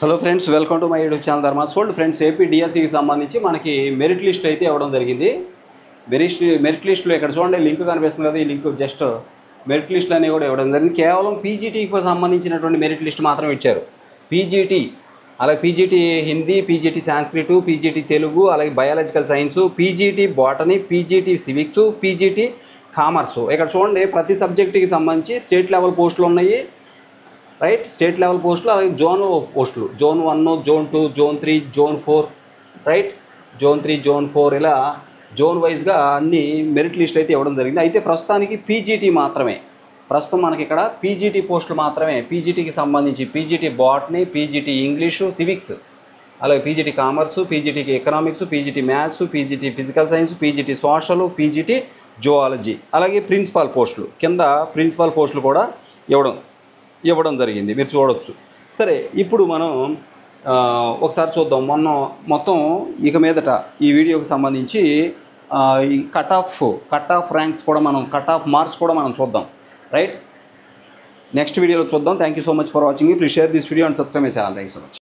Hello friends, welcome to my YouTube channel Dharma sold. Friends, AP డిఎస్సికి సంబంధించి మనకి merit list అయితే ఇవ్వడం జరిగింది. మెరిట్ లిస్టులో ఇక్కడ చూడండి, లింక్ కనిపిస్తుంది కదా, ఈ లింక్ జస్ట్ మెరిట్ లిస్టులు అనేవి కూడా ఇవ్వడం జరిగింది. కేవలం పీజీటీకి సంబంధించినటువంటి మెరిట్ లిస్ట్ మాత్రం ఇచ్చారు. పీజీటీ, అలాగే PGT Hindi, PGT Sanskrit, PGT Telugu, అలాగే biological science, PGT botany, PGT civics, PGT commerce. ఇక్కడ చూడండి, ప్రతి సబ్జెక్టుకి సంబంధించి స్టేట్ లెవెల్ పోస్టులు ఉన్నాయి, రైట్. స్టేట్ లెవెల్ పోస్టులు, అలాగే జోనల్ పోస్టులు, zone 1, zone 2, zone 3, zone 4, right. Zone 3, zone 4 ఇలా జోన్ వైజ్గా అన్ని మెరిట్ లిస్ట్ అయితే ఇవ్వడం జరిగింది. అయితే ప్రస్తుతానికి పీజీటీ మాత్రమే, ప్రస్తుతం మనకి ఇక్కడ పీజీటీ పోస్టులు మాత్రమే. పీజీటీకి సంబంధించి PGT botany, PGT English civics, అలాగే పీజీటీ కామర్సు, పీజీటీకి economics, PGT maths, PGT physical science, PGT social, PGT zoology, అలాగే ప్రిన్సిపాల్ పోస్టులు, కింద ప్రిన్సిపాల్ పోస్టులు కూడా ఇవ్వడం జరిగింది, మీరు చూడవచ్చు. సరే, ఇప్పుడు మనం ఒకసారి చూద్దాం. మొత్తం ఇక మీదట ఈ వీడియోకి సంబంధించి ఈ కట్ ఆఫ్ ర్యాంక్స్ కూడా మనం, కట్ ఆఫ్ మార్క్స్ కూడా మనం చూద్దాం, రైట్. నెక్స్ట్ వీడియోలో చూద్దాం. Thank you so much for watching. Please share this video and subscribe my channel. Thank you so much.